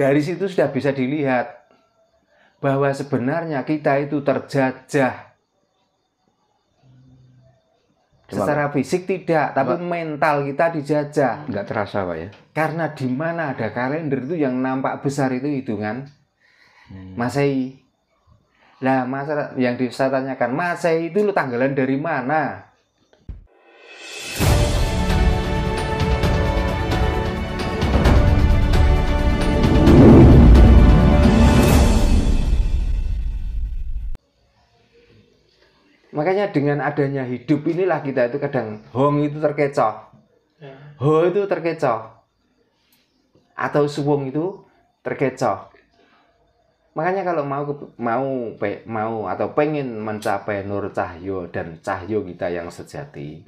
Dari situ sudah bisa dilihat bahwa sebenarnya kita itu terjajah. Secara fisik tidak, tapi mental kita dijajah. Nggak terasa Pak ya? Karena di mana ada kalender itu yang nampak besar itu hitungan Masehi. Nah, masalah yang saya tanyakan, Masehi itu lu tanggalan dari mana? Makanya dengan adanya hidup inilah kita itu kadang hong itu terkecoh. Ho itu terkecoh. Atau suwung itu terkecoh. Makanya kalau mau atau pengen mencapai nur cahyo dan cahyo kita yang sejati,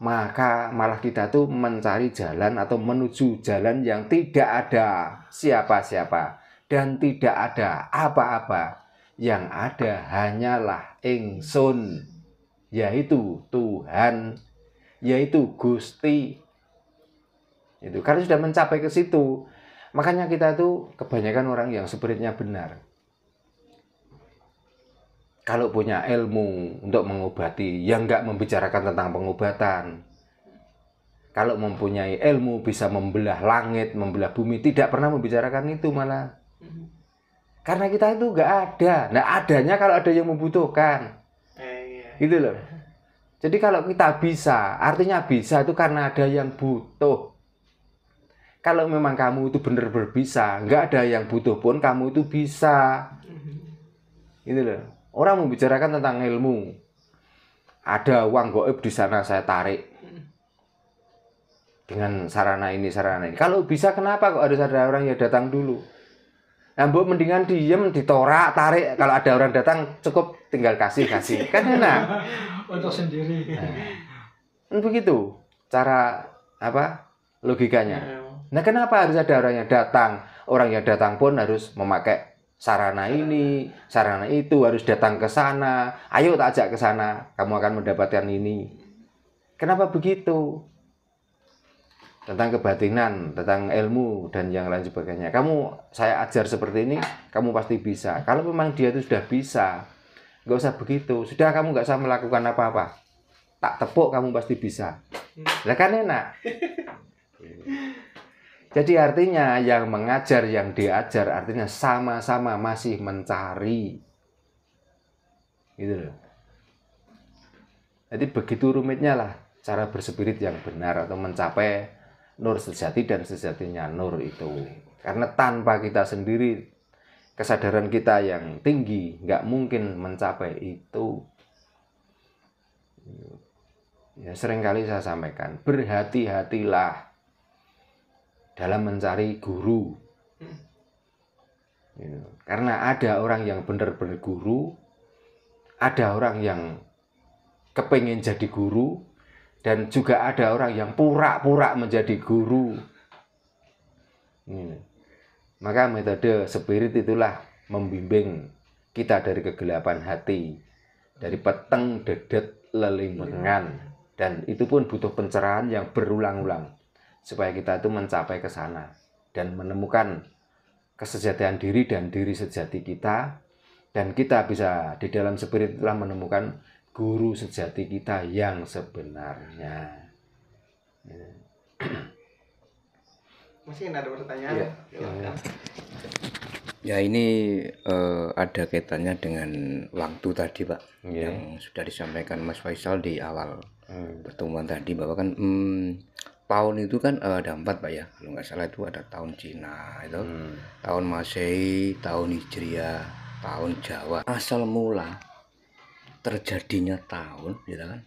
maka malah kita tuh mencari jalan atau menuju jalan yang tidak ada siapa-siapa dan tidak ada apa-apa. Yang ada hanyalah ingsun, yaitu Tuhan, yaitu Gusti. Itu karena sudah mencapai ke situ. Makanya kita tuh kebanyakan orang yang spiritnya benar. Kalau punya ilmu untuk mengobati, yang nggak membicarakan tentang pengobatan. Kalau mempunyai ilmu bisa membelah langit, membelah bumi, tidak pernah membicarakan itu malah. Karena kita itu nggak ada. Nah adanya kalau ada yang membutuhkan. Gitu loh. Jadi kalau kita bisa, artinya bisa itu karena ada yang butuh. Kalau memang kamu itu benar-benar bisa, nggak ada yang butuh pun kamu itu bisa. Gitu loh. Orang membicarakan tentang ilmu. Ada uang gaib di sana saya tarik. Dengan sarana ini, sarana ini. Kalau bisa kenapa kok harus ada orang yang datang dulu? Nah, mbok mendingan diem, ditorak, tarik. Kalau ada orang datang, cukup tinggal kasih. Kan enak. Untuk sendiri. Nah, begitu cara logikanya. Nah, kenapa harus ada orang yang datang? Orang yang datang pun harus memakai sarana ini, sarana itu, harus datang ke sana. Ayo tak ajak ke sana, kamu akan mendapatkan ini. Kenapa begitu? Tentang kebatinan, tentang ilmu dan yang lain sebagainya. Saya ajar seperti ini, kamu pasti bisa. Kalau memang dia itu sudah bisa, nggak usah begitu. Sudah kamu nggak usah melakukan apa-apa. Tak tepuk kamu pasti bisa. Lah kan enak. Jadi artinya yang mengajar, yang diajar artinya sama-sama masih mencari. Gitu loh. Jadi begitu rumitnya lah cara berspirit yang benar atau mencapai nur sejati dan sejatinya nur itu. Karena tanpa kita sendiri, kesadaran kita yang tinggi, nggak mungkin mencapai itu. Ya, seringkali saya sampaikan, berhati-hatilah dalam mencari guru. Karena ada orang yang benar-benar guru, ada orang yang kepengen jadi guru, dan juga ada orang yang pura-pura menjadi guru. Maka metode spirit itulah membimbing kita dari kegelapan hati, dari peteng dedet lelimbengan, dan itu pun butuh pencerahan yang berulang-ulang supaya kita itu mencapai ke sana dan menemukan kesejatian diri dan diri sejati kita, dan kita bisa di dalam spirit itulah menemukan guru sejati kita yang sebenarnya. Mungkin ada pertanyaan? Ya ini ada kaitannya dengan waktu tadi Pak, yang sudah disampaikan Mas Faisal di awal pertemuan tadi, bahwa kan tahun itu kan ada 4 Pak ya, kalau nggak salah itu ada tahun Cina itu, tahun Masehi, tahun Hijriah, tahun Jawa. Asal mula terjadinya tahun, gitu kan?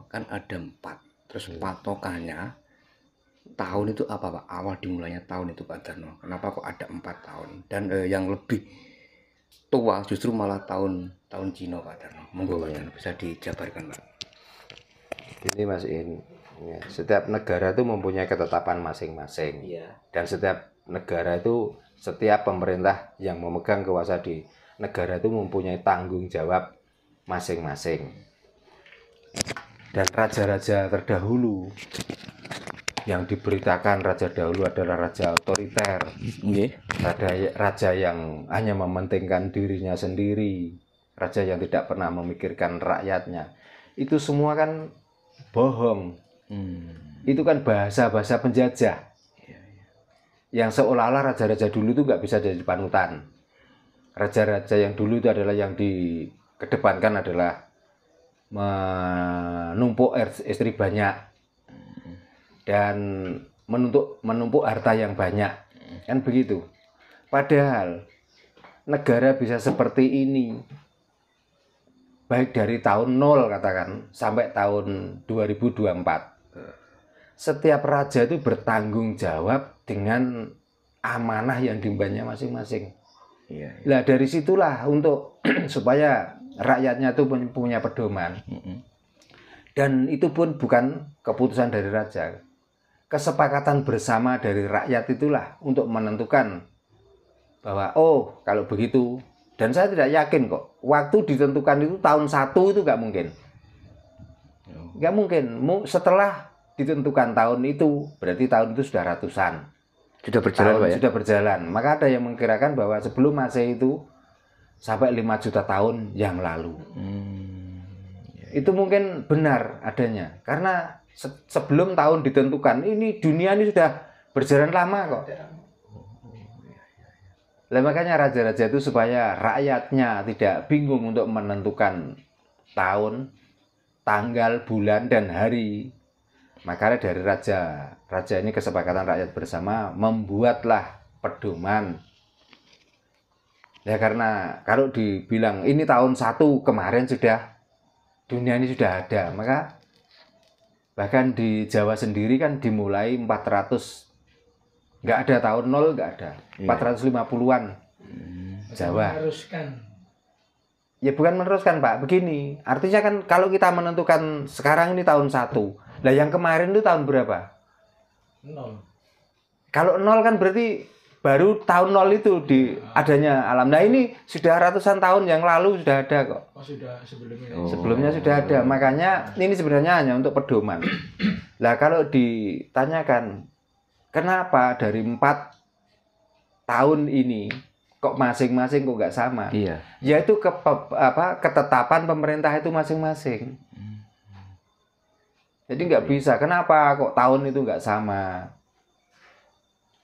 Kan ada 4. Terus patokannya tahun itu apa Pak? Awal dimulainya tahun itu Pak Darno. Kenapa kok ada 4 tahun? Dan yang lebih tua justru malah tahun Cina Pak Darno. Monggo Pak Darno bisa dijabarkan Pak. Ini Mas In, ya, setiap negara itu mempunyai ketetapan masing-masing. Dan setiap negara itu, setiap pemerintah yang memegang kuasa di negara itu mempunyai tanggung jawab masing-masing. Dan raja-raja terdahulu Yang diberitakan raja dahulu adalah raja otoriter, raja yang hanya mementingkan dirinya sendiri, raja yang tidak pernah memikirkan rakyatnya. Itu semua kan bohong. Itu kan bahasa-bahasa penjajah. Yang seolah-olah raja-raja dulu itu nggak bisa jadi panutan. Raja-raja yang dulu itu adalah yang dikedepankan adalah menumpuk istri banyak dan menumpuk harta yang banyak, kan begitu. Padahal negara bisa seperti ini baik dari tahun 0 katakan sampai tahun 2024. Setiap raja itu bertanggung jawab dengan amanah yang diembannya masing-masing. Nah dari situlah untuk supaya rakyatnya itu punya pedoman. Dan itu pun bukan keputusan dari raja. Kesepakatan bersama dari rakyat itulah untuk menentukan bahwa oh kalau begitu, dan saya tidak yakin kok waktu ditentukan itu tahun 1 itu nggak mungkin. Nggak mungkin. Setelah ditentukan tahun itu berarti tahun itu sudah ratusan. Sudah berjalan, Pak ya? Sudah berjalan. Maka ada yang mengkirakan bahwa sebelum Masehi itu sampai 5 juta tahun yang lalu. Itu mungkin benar adanya. Karena sebelum tahun ditentukan, ini dunia ini sudah berjalan lama kok. Lah makanya raja-raja itu supaya rakyatnya tidak bingung untuk menentukan tahun, tanggal, bulan, dan hari. Makanya dari raja ini kesepakatan rakyat bersama membuatlah pedoman. Ya karena kalau dibilang ini tahun 1 kemarin sudah dunia ini sudah ada, maka bahkan di Jawa sendiri kan dimulai 400, nggak ada tahun 0, nggak ada, 450-an Jawa. Ya bukan meneruskan Pak, begini, artinya kan kalau kita menentukan sekarang ini tahun 1, lah yang kemarin itu tahun berapa? 0. Kalau 0 kan berarti baru tahun 0 itu di adanya alam. Nah ini sudah ratusan tahun yang lalu sudah ada kok. Oh sudah sebelumnya. Sebelumnya sudah ada. Makanya ini sebenarnya hanya untuk pedoman. Lah kalau ditanyakan kenapa dari 4 tahun ini kok masing-masing kok nggak sama? Iya. Yaitu ketetapan pemerintah itu masing-masing. Jadi nggak bisa. Kenapa kok tahun itu nggak sama?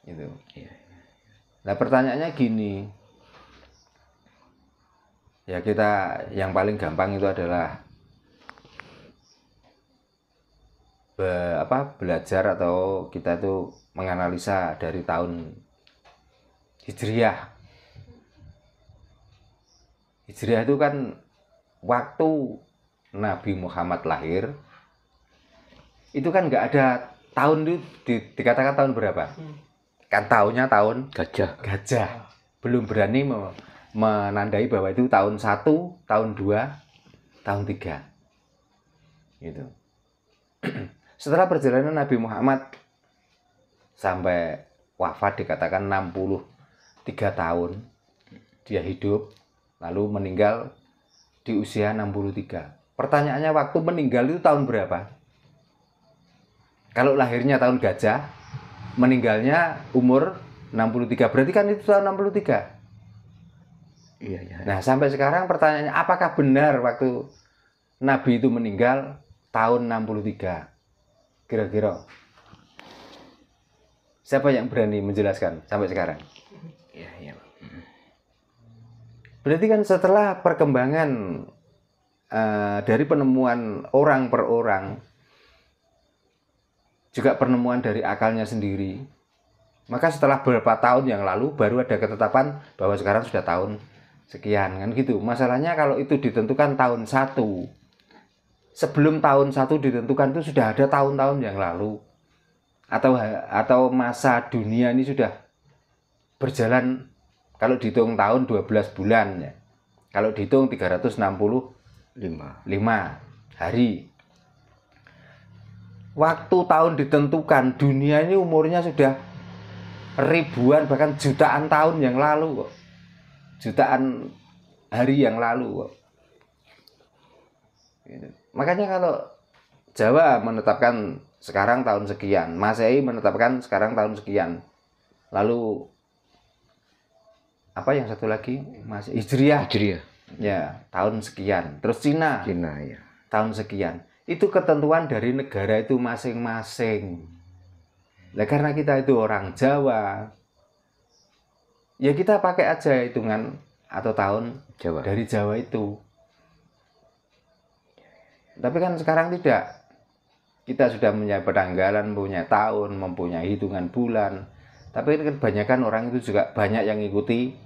Gitu. Nah pertanyaannya gini, ya kita yang paling gampang itu adalah belajar atau kita itu menganalisa dari tahun Hijriah. Hijriah itu kan waktu Nabi Muhammad lahir, itu kan nggak ada tahun itu dikatakan tahun berapa? Kan tahunnya tahun gajah. Belum berani menandai bahwa itu tahun 1, tahun 2, tahun 3. Gitu. Setelah perjalanan Nabi Muhammad sampai wafat dikatakan 63 tahun dia hidup, lalu meninggal di usia 63. Pertanyaannya waktu meninggal itu tahun berapa? Kalau lahirnya tahun gajah, meninggalnya umur 63, berarti kan itu tahun 63. Iya. Nah sampai sekarang pertanyaannya apakah benar waktu Nabi itu meninggal tahun 63? Kira-kira siapa yang berani menjelaskan sampai sekarang? Iya. Berarti kan setelah perkembangan dari penemuan orang per orang, juga penemuan dari akalnya sendiri, maka setelah beberapa tahun yang lalu baru ada ketetapan bahwa sekarang sudah tahun sekian, kan gitu. Masalahnya kalau itu ditentukan tahun 1, sebelum tahun 1 ditentukan itu sudah ada tahun-tahun yang lalu, atau masa dunia ini sudah berjalan, kalau dihitung tahun 12 bulan ya, kalau dihitung 365 hari. Waktu tahun ditentukan, dunia ini umurnya sudah ribuan bahkan jutaan tahun yang lalu kok. Jutaan hari yang lalu kok. Makanya kalau Jawa menetapkan sekarang tahun sekian. Masehi menetapkan sekarang tahun sekian. Lalu apa yang satu lagi? Hijriah. Ya, tahun sekian. Terus Cina ya. tahun sekian. Itu ketentuan dari negara itu masing-masing. Nah, karena kita itu orang Jawa, ya kita pakai aja hitungan atau tahun Jawa. dari Jawa itu. Tapi kan sekarang tidak. Kita sudah punya penanggalan, punya tahun, mempunyai hitungan bulan. Tapi kebanyakan orang itu juga banyak yang ikuti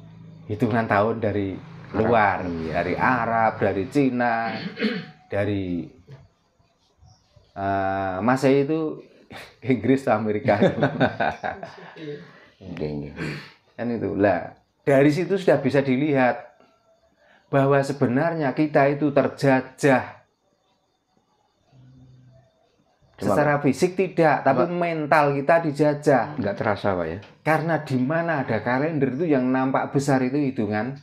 hitungan tahun dari luar, dari Arab, dari Cina, dari Masehi itu Inggris, Amerika. Kan itu lah. Dari situ sudah bisa dilihat bahwa sebenarnya kita itu terjajah. Secara fisik tidak, tapi mental kita dijajah. Nggak terasa Pak ya? Karena di mana ada kalender itu yang nampak besar itu hitungan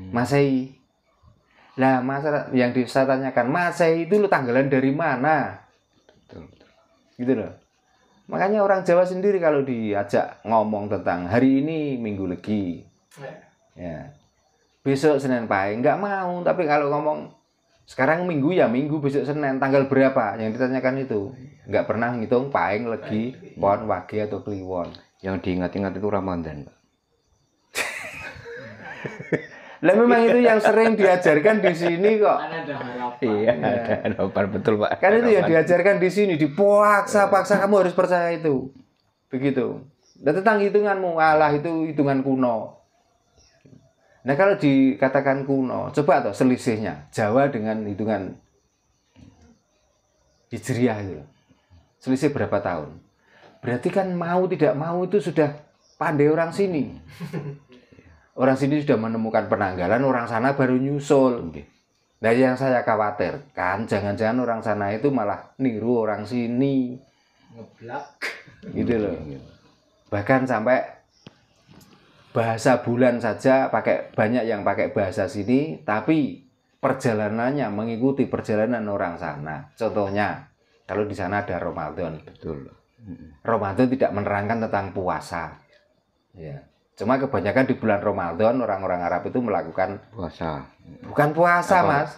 Masehi. Lah, masa yang saya tanyakan, Masehi itu lu tanggalan dari mana? Betul. Gitu loh. Makanya orang Jawa sendiri kalau diajak ngomong tentang hari ini Minggu Legi, ya, besok Senin Pahing, nggak mau. Tapi kalau ngomong sekarang Minggu ya Minggu, besok Senin, tanggal berapa? Yang ditanyakan itu nggak pernah ngitung Pahing, Legi, Pon, Wage atau Kliwon. Yang diingat-ingat itu Ramadan Pak. Lah memang itu yang sering diajarkan di sini kok. Ada harapan. Iya, ada harapan betul Pak. Kan itu yang diajarkan di sini, dipaksa-paksa kamu harus percaya itu. Begitu. Dan tentang hitunganmu, Allah itu hitungan kuno. Nah, kalau dikatakan kuno, coba toh selisihnya Jawa dengan hitungan Hijriah itu. Selisih berapa tahun? Berarti kan mau tidak mau itu sudah pandai orang sini. Orang sini sudah menemukan penanggalan, orang sana baru nyusul. Nah, yang saya khawatirkan, jangan-jangan orang sana itu malah niru orang sini. Ngeblak. Gitu loh. Bahkan sampai bahasa bulan saja banyak yang pakai bahasa sini, tapi perjalanannya mengikuti perjalanan orang sana. Contohnya, kalau di sana ada Ramadan. Betul. Ramadan tidak menerangkan tentang puasa. Ya. Cuma kebanyakan di bulan Ramadan orang-orang Arab itu melakukan Puasa. bukan puasa, Apa? Mas.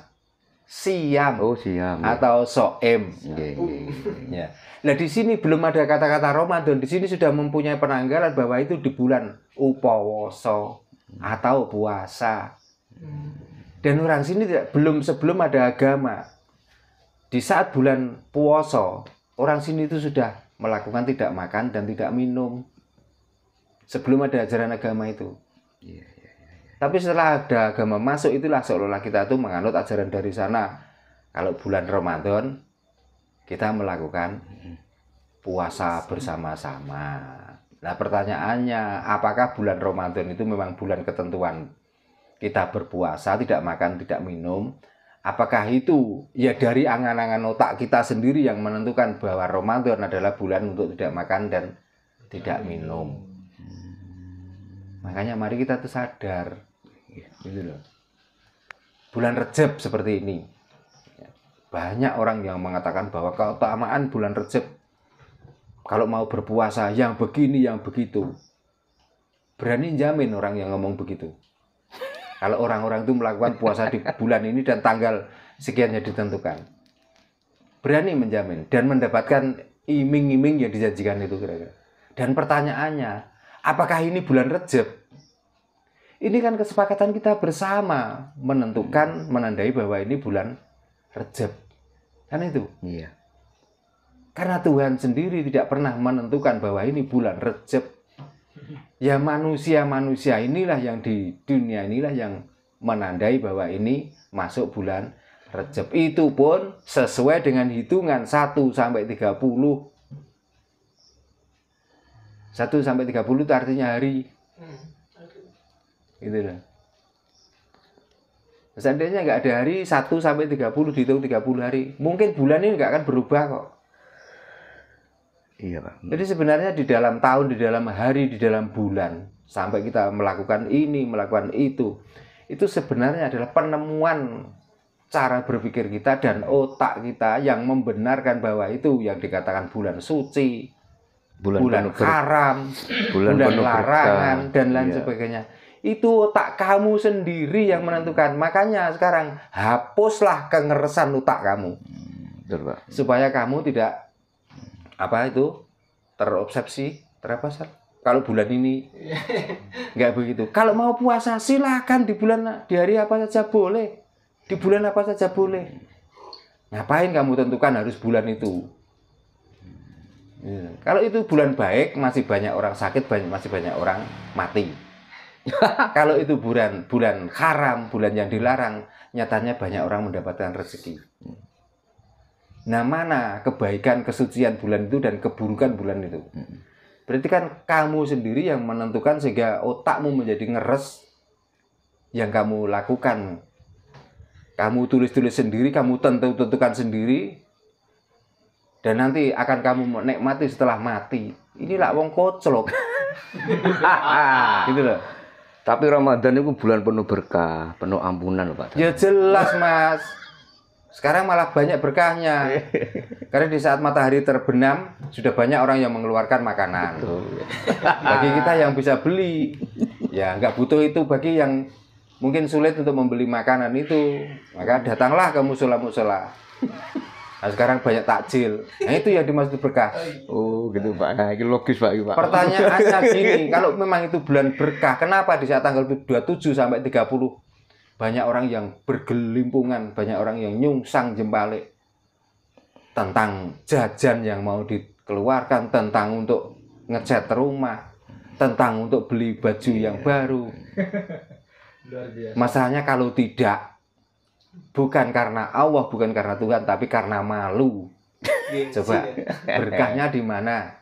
Siam. Oh, siam. Atau so'em. Ya. Nah, di sini belum ada kata-kata Ramadan. Di sini sudah mempunyai penanggalan bahwa itu di bulan upawoso atau puasa. Dan orang sini sebelum ada agama. Di saat bulan puasa, orang sini itu sudah melakukan tidak makan dan tidak minum. Sebelum ada ajaran agama itu. Tapi setelah ada agama masuk, itulah seolah-olah kita itu menganut ajaran dari sana. Kalau bulan Ramadan, kita melakukan puasa bersama-sama. Nah, pertanyaannya, apakah bulan Ramadan itu memang bulan ketentuan kita berpuasa, tidak makan, tidak minum? Apakah itu ya dari angan-angan otak kita sendiri yang menentukan bahwa Ramadan adalah bulan untuk tidak makan dan tidak minum? Makanya mari kita tuh sadar, gitu loh. Bulan Rejab seperti ini, banyak orang yang mengatakan bahwa keutamaan bulan Rejab, kalau mau berpuasa yang begini, yang begitu. Berani jamin orang yang ngomong begitu. Kalau orang-orang itu melakukan puasa di bulan ini dan tanggal sekiannya ditentukan, berani menjamin dan mendapatkan iming-iming yang dijanjikan itu kira-kira. Dan pertanyaannya, apakah ini bulan Rejab? Ini kan kesepakatan kita bersama menentukan, menandai bahwa ini bulan Rejab. Kan itu? Iya. Karena Tuhan sendiri tidak pernah menentukan bahwa ini bulan Rejab. Ya manusia-manusia inilah yang di dunia inilah yang menandai bahwa ini masuk bulan Rejab. Itu pun sesuai dengan hitungan 1 sampai 30. 1 sampai 30 itu artinya hari. Gitu loh. Seandainya nggak ada hari 1 sampai 30 dihitung 30 hari, mungkin bulan ini nggak akan berubah kok. Iya Pak. Jadi sebenarnya di dalam tahun, di dalam hari, di dalam bulan, sampai kita melakukan ini, melakukan itu sebenarnya adalah penemuan cara berpikir kita dan otak kita yang membenarkan bahwa itu yang dikatakan bulan suci, bulan haram, bulan larangan, dan lain sebagainya. Itu otak kamu sendiri yang menentukan. Makanya sekarang hapuslah kengeresan otak kamu. Betul, Pak. Supaya kamu tidak terobsesi, kalau bulan ini nggak begitu. Kalau mau puasa silakan di hari apa saja boleh, di bulan apa saja boleh. Ngapain kamu tentukan harus bulan itu? Ya. Kalau itu bulan baik masih banyak orang sakit, masih banyak orang mati. Kalau itu bulan haram, bulan yang dilarang, nyatanya banyak orang mendapatkan rezeki. Nah, mana kebaikan kesucian bulan itu dan keburukan bulan itu? Berarti kan kamu sendiri yang menentukan sehingga otakmu menjadi ngeres yang kamu lakukan. Kamu tulis-tulis sendiri, kamu tentukan sendiri, dan nanti akan kamu menikmati setelah mati. Inilah wong koclok. Gitu loh. Tapi Ramadan itu bulan penuh berkah, penuh ampunan, Pak. Ya jelas, Mas. Sekarang malah banyak berkahnya. Karena di saat matahari terbenam, sudah banyak orang yang mengeluarkan makanan. Bagi kita yang bisa beli, ya nggak butuh itu. Bagi yang mungkin sulit untuk membeli makanan itu, maka datanglah ke musola-musola. Nah, sekarang banyak takjil. Nah, itu yang dimaksud berkah. Oh, gitu, Pak. Nah, ini logis, Pak. Pertanyaannya gini, kalau memang itu bulan berkah, kenapa di saat tanggal 27 sampai 30 banyak orang yang bergelimpungan, banyak orang yang nyungsang jempalik tentang jajan yang mau dikeluarkan, tentang untuk ngecat rumah, tentang untuk beli baju yang baru. Masalahnya kalau tidak, bukan karena Allah, bukan karena Tuhan, tapi karena malu. Coba berkahnya di mana?